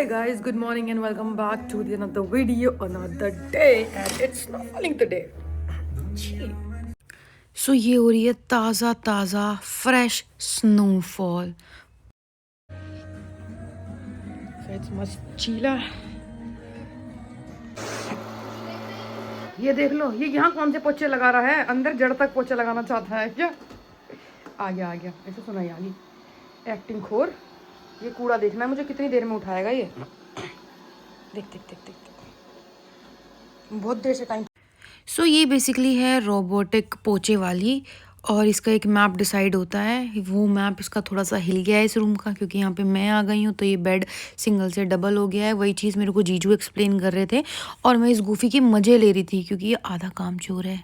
Hi guys, good morning and welcome back to another video, another day, and it's not falling today. सो ये हो रही है ताज़ा ताज़ा fresh snowfall. So it's much chilla. ये देख लो, ये यहाँ कौन से पोछे लगा रहा है? अंदर जड़ तक पोछे लगाना चाहता है क्या? आ गया ऐसे सुना ही आ गई एक्टिंग खोर। ये कूड़ा देखना है मुझे कितनी देर में उठाएगा ये। देख बहुत देर से टाइम। सो ये बेसिकली है रोबोटिक पोछे वाली, और इसका एक मैप डिसाइड होता है। वो मैप इसका थोड़ा सा हिल गया है इस रूम का, क्योंकि यहाँ पे मैं आ गई हूँ तो ये बेड सिंगल से डबल हो गया है। वही चीज़ मेरे को जीजू एक्सप्लेन कर रहे थे और मैं इस गूफी के मज़े ले रही थी, क्योंकि ये आधा काम चोर है।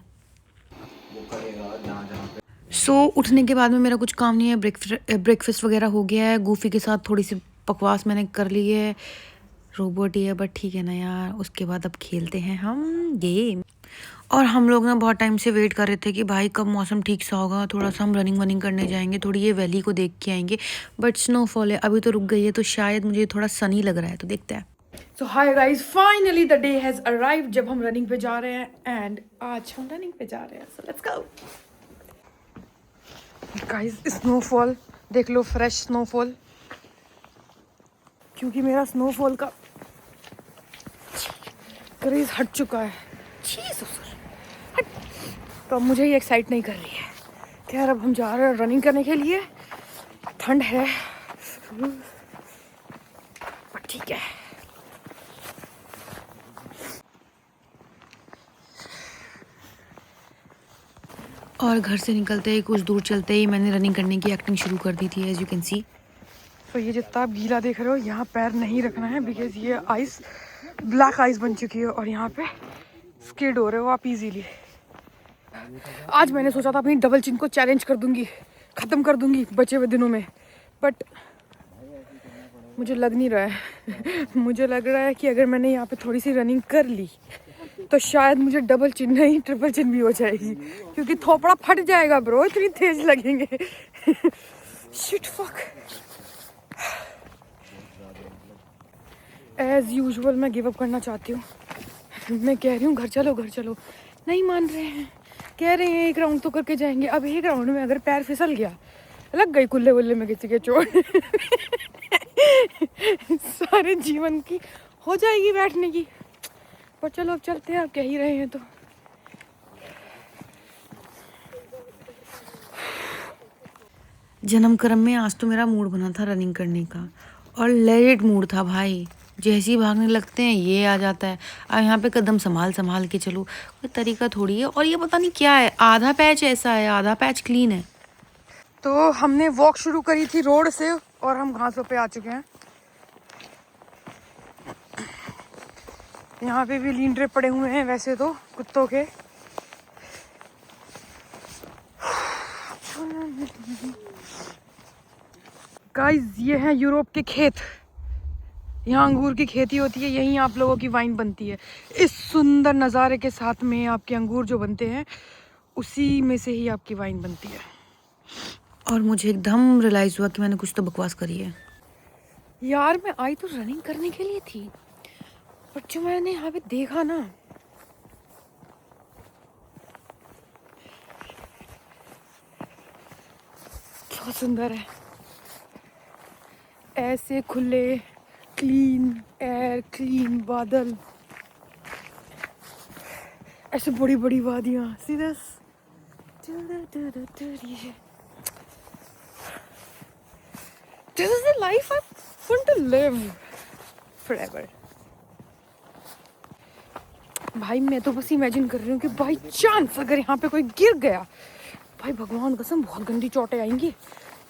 सो उठने के बाद में मेरा कुछ काम नहीं है। ब्रेकफास्ट वगैरह हो गया है। गूफी के साथ थोड़ी सी बकवास मैंने कर ली है। रोबोट ही है बट ठीक है ना यार। उसके बाद अब खेलते हैं हम गेम। और हम लोग ना बहुत टाइम से वेट कर रहे थे कि भाई कब मौसम ठीक सा होगा, थोड़ा सा हम रनिंग वनिंग करने जाएंगे, थोड़ी ये वैली को देख के आएंगे। बट स्नोफॉल है, अभी तो रुक गई है, तो शायद मुझे थोड़ा सनी लग रहा है, तो देखते हैं। So hi guys, finally the day has arrived जब हम रनिंग पे जा रहे हैं। एंड आज हम रनिंग पे जा रहे हैं, so let's go guys. Snowfall देख लो, फ्रेश स्नोफॉल, क्योंकि मेरा स्नोफॉल का क्रेज हट चुका है। हट। तो अब मुझे ये एक्साइट नहीं कर रही है कि यार अब हम जा रहे हैं रनिंग करने के लिए। ठंड है बट ठीक है। और घर से निकलते ही कुछ दूर चलते ही मैंने रनिंग करने की एक्टिंग शुरू कर दी थी, एज यू कैन सी। तो ये जितना आप गीला देख रहे हो, यहाँ पैर नहीं रखना है, बिकॉज ये आइस ब्लैक आइस बन चुकी है और यहाँ पे स्किड हो रहे हो आप इजीली। आज मैंने सोचा था अपनी डबल चिन को चैलेंज कर दूंगी, ख़त्म कर दूंगी बचे हुए दिनों में, बट मुझे लग नहीं रहा है मुझे लग रहा है कि अगर मैंने यहाँ पे थोड़ी सी रनिंग कर ली तो शायद मुझे डबल चिन नहीं ट्रिपल चिन भी हो जाएगी, क्योंकि थोपड़ा फट जाएगा ब्रो, इतनी तेज लगेंगे शिट फक। एज यूजुअल मैं गिव अप करना चाहती हूँ। मैं कह रही हूँ घर चलो, नहीं मान रहे हैं। कह रहे हैं एक राउंड तो करके जाएंगे। अब एक राउंड में अगर पैर फिसल गया, लग गई कुल्ले वुल्ले में किसी के चोट सारे जीवन की हो जाएगी बैठने की। पर चलो अब चलते हैं, आप कह ही रहे हैं तो। जन्म कर्म में आज तो मेरा मूड बना था रनिंग करने का, और लेट मूड था भाई। जैसे ही भागने लगते हैं ये आ जाता है। अब यहाँ पे कदम संभाल के चलो, कोई तरीका थोड़ी है। और ये पता नहीं क्या है, आधा पैच ऐसा है, आधा पैच क्लीन है। तो हमने वॉक शुरू करी थी रोड से और हम घासों पे आ चुके हैं। यहाँ पे भी लींडरे पड़े हुए हैं वैसे तो कुत्तों के। गाइस ये हैं यूरोप के खेत, यहाँ अंगूर की खेती होती है, यहीं आप लोगों की वाइन बनती है। इस सुंदर नज़ारे के साथ में आपके अंगूर जो बनते हैं उसी में से ही आपकी वाइन बनती है। और मुझे एकदम रियलाइज़ हुआ कि मैंने कुछ तो बकवास करी है यार। मैं आई तो रनिंग करने के लिए थी, पर जो मैंने यहाँ पे देखा ना, बहुत सुंदर है। ऐसे खुले क्लीन एयर, क्लीन बादल, ऐसे बड़ी बड़ी वादियाँ। See this, this is the life I want to live forever। भाई मैं तो बस इमेजिन कर रही हूँ कि बाई चांस अगर यहाँ पे कोई गिर गया, भाई भगवान कसम बहुत गंदी चोटें आएंगी।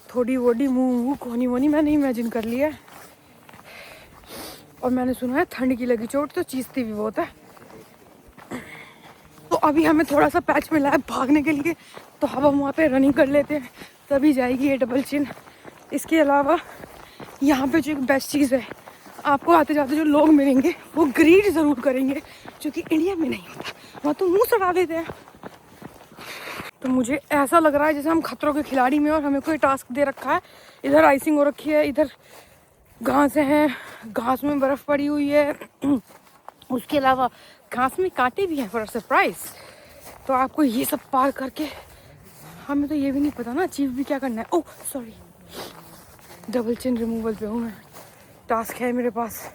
थोड़ी वोड़ी मुंह कोनी वोनी मैंने इमेजिन कर लिया है। और मैंने सुना है ठंड की लगी चोट तो चीजती भी बहुत है। तो अभी हमें थोड़ा सा पैच मिला है भागने के लिए, तो अब हम वहाँ पे रनिंग कर लेते हैं, तभी जाएगी ये डबल चिन। इसके अलावा यहाँ पे जो एक बेस्ट चीज़ है, आपको आते जाते जो लोग मिलेंगे वो ग्रीड ज़रूर करेंगे, जो कि इंडिया में नहीं होता। वहाँ तो मुंह सड़ा देते हैं। तो मुझे ऐसा लग रहा है जैसे हम खतरों के खिलाड़ी में और हमें कोई टास्क दे रखा है। इधर आइसिंग हो रखी है, इधर घासें हैं, घास में बर्फ पड़ी हुई है। उसके अलावा घास में कांटे भी हैं फॉर सरप्राइज। तो आपको ये सब पार करके, हमें तो ये भी नहीं पता ना अचीव भी क्या करना है। Oh sorry, double chin removal पे हूँ मैं, टास्क है मेरे पास।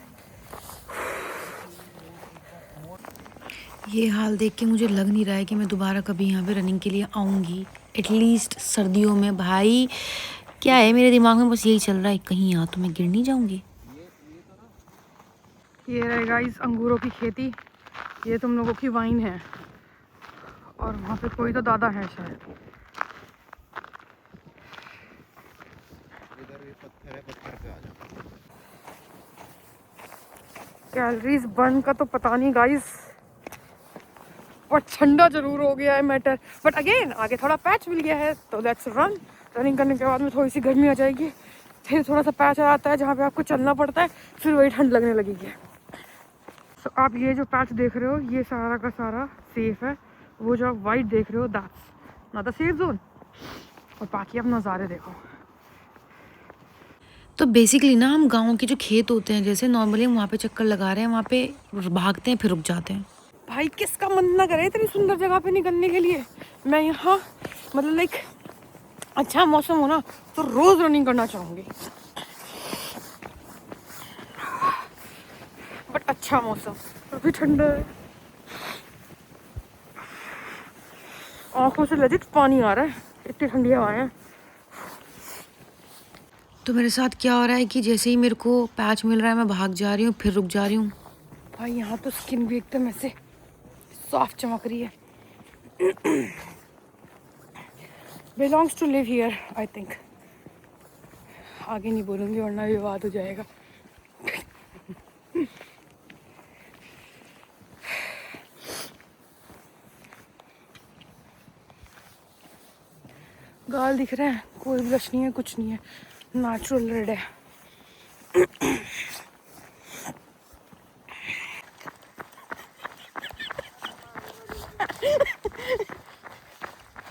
ये हाल देख के मुझे लग नहीं रहा है कि मैं दोबारा कभी यहाँ पे रनिंग के लिए आऊँगी, एटलीस्ट सर्दियों में। भाई क्या है, मेरे दिमाग में बस यही चल रहा है, कहीं यहाँ तो मैं गिर नहीं जाऊँगी। ये रहेगा इस अंगूरों की खेती, ये तुम लोगों की वाइन है, और वहाँ पे कोई तो दादा है शायद। कैलोरीज बर्न का तो पता नहीं गाइस, और ठंडा जरूर हो गया है मैटर। बट अगेन आगे थोड़ा पैच मिल गया है, तो लेट्स रन। रनिंग करने के बाद में थोड़ी सी गर्मी आ जाएगी, फिर थोड़ा सा पैच आ जाता है जहाँ पे आपको चलना पड़ता है, फिर वही ठंड लगने लगेगी। तो आप ये जो पैच देख रहे हो, ये सारा का सारा सेफ है। वो जो आप वाइट देख रहे हो, that's not the safe zone. और बाकी आप नज़ारे देखो। तो बेसिकली ना, हम गाँव के जो खेत होते हैं, जैसे नॉर्मली हम वहाँ पे चक्कर लगा रहे हैं, वहाँ पे भागते हैं फिर रुक जाते हैं। भाई किसका मन ना करे इतनी सुंदर जगह पे निकलने के लिए। मैं यहाँ मतलब लाइक अच्छा मौसम हो ना तो रोज रनिंग करना चाहूँगी, बट अच्छा मौसम, अभी ठंडा है, आंखों से लजिट पानी आ रहा है, इतनी ठंडी हवाएं हैं। तो मेरे साथ क्या हो रहा है कि जैसे ही मेरे को पैच मिल रहा है, मैं भाग जा रही हूँ फिर रुक जा रही हूँ। भाई यहाँ तो स्किन भी एकदम ऐसे सॉफ्ट चमक रही है। Belongs to live here I think. आगे नहीं बोलूँगी वरना विवाद हो जाएगा। गाल दिख रहे हैं, कोई ब्लश नहीं है, कुछ नहीं है, नेचुरल रेड है।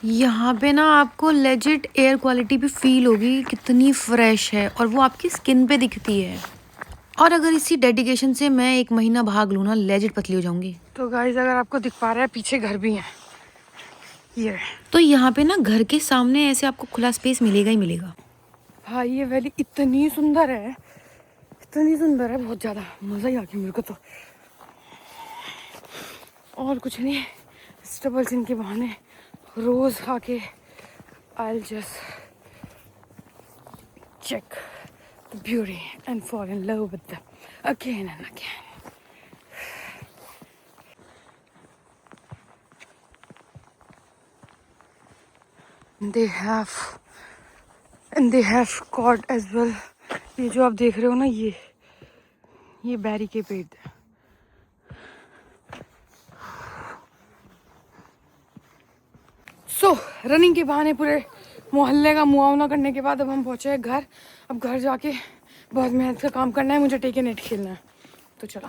यहाँ पे ना आपको लेजिट एयर क्वालिटी भी फील होगी, कितनी फ्रेश है, और वो आपकी स्किन पे दिखती है। और अगर इसी डेडिकेशन से मैं 1 महीना भाग लूँ ना, लेजिट पतली हो जाऊंगी। तो गाइस अगर आपको दिख पा रहा है, पीछे घर भी है ये। तो यहाँ पे ना घर के सामने ऐसे आपको खुला स्पेस मिलेगा ही मिलेगा। भाई ये वैली इतनी सुंदर है, इतनी सुंदर है, बहुत ज़्यादा मज़ा ही आ गया मेरे को तो। और कुछ नहीं, डबल चिन के बहाने रोज़ आके I'll just check the beauty and fall in love with them again and again. They have cod as well. ये जो आप देख रहे हो ना, ये बैरी के पेड़ है। रनिंग के बहाने पूरे मोहल्ले का मुआवना करने के बाद अब हम पहुंचे हैं घर। अब घर जाके बहुत मेहनत का काम करना है, मुझे टेके नेट खेलना है, तो चलो।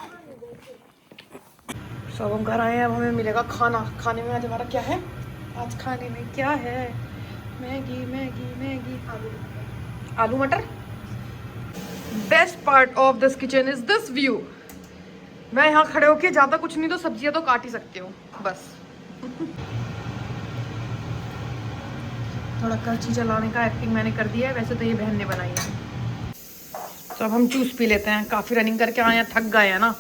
सब हम घर आए हैं, अब हमें मिलेगा खाना। खाने में आज हमारा क्या है? आज खाने में क्या है? मैगी मैगी मैगी, आलू मटर। Best part of this kitchen is this view. मैं यहाँ खड़े होके ज़्यादा कुछ नहीं तो सब्जियाँ तो काट ही सकती हूँ बस। थोड़ा करछी चलाने का एक्टिंग मैंने कर दिया है, वैसे तो ये बहन ने बनाई है। तो अब हम जूस पी लेते हैं, काफ़ी रनिंग करके आए हैं, थक गए हैं ना।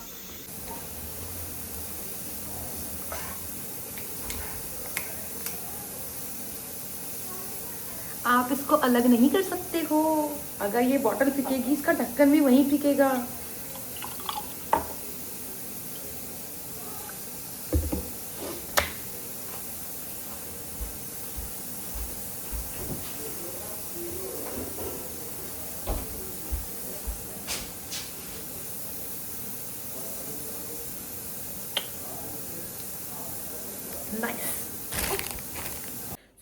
आप इसको अलग नहीं कर सकते हो, अगर ये बॉटल फीकेगी इसका ढक्कन भी वहीं फीकेगा।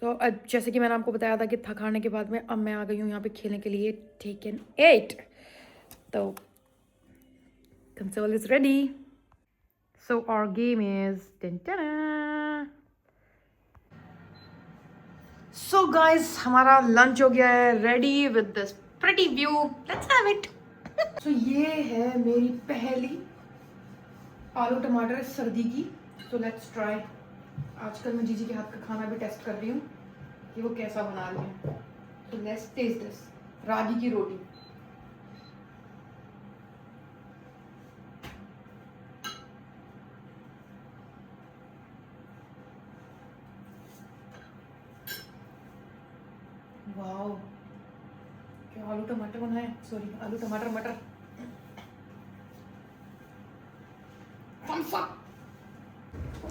तो जैसे कि मैंने आपको बताया था कि थकाने के बाद में अब मैं आ गई हूँ यहाँ पे खेलने के लिए टेकन 8। तो console is ready, so our game is so guys, हमारा लंच हो गया है ready with this pretty view, let's have it. तो ये है मेरी पहली आलू टमाटर सर्दी की। तो लेट्स ट्राई। आजकल मैं जीजी के हाथ का खाना भी टेस्ट कर रही हूँ कि वो कैसा बना रही है। तो लेट्स टेस्ट दिस। रागी की रोटी। वाओ, क्या आलू टमाटर बनाए, सॉरी आलू टमाटर मटर।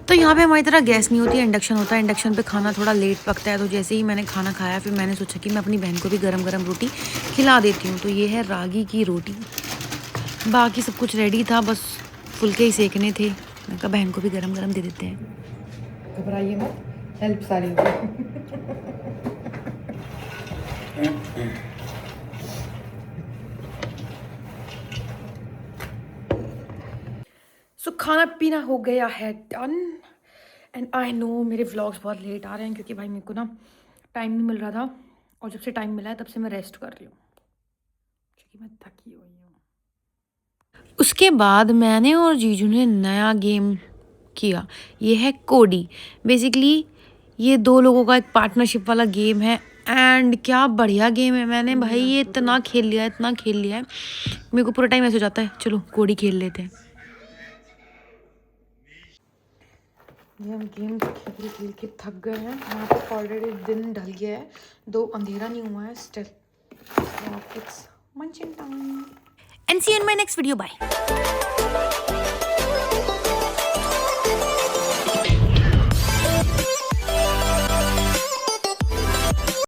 तो यहाँ पे हमारी तरह गैस नहीं होती है, इंडक्शन होता है। इंडक्शन पे खाना थोड़ा लेट पकता है। तो जैसे ही मैंने खाना खाया फिर मैंने सोचा कि मैं अपनी बहन को भी गरम गरम रोटी खिला देती हूँ। तो ये है रागी की रोटी। बाकी सब कुछ रेडी था, बस फुलके ही सेकने थे। मैं कहा बहन को भी गरम गरम दे देते हैं। घबराइए मत, हेल्प सारी होगी। सो खाना पीना हो गया है डन। एंड आई नो मेरे व्लॉग्स बहुत लेट आ रहे हैं क्योंकि भाई मेरे को ना टाइम नहीं मिल रहा था, और जब से टाइम मिला है तब से मैं रेस्ट कर रही हूँ क्योंकि मैं थकी हुई हूँ। उसके बाद मैंने और जीजू ने नया गेम किया। ये है कोडी। बेसिकली ये दो लोगों का एक पार्टनरशिप वाला गेम है। एंड क्या बढ़िया गेम है। मैंने भाई ये इतना खेल लिया है, इतना खेल लिया है, मेरे को पूरा टाइम ऐसे हो जाता है चलो कोडी खेल लेते हैं। ये हम गेम खेल खेल के थक गए हैं। यहाँ पे ऑलरेडी दिन ढल गया है, दो अंधेरा नहीं हुआ है still. It's munching time. And see you in my next video, bye.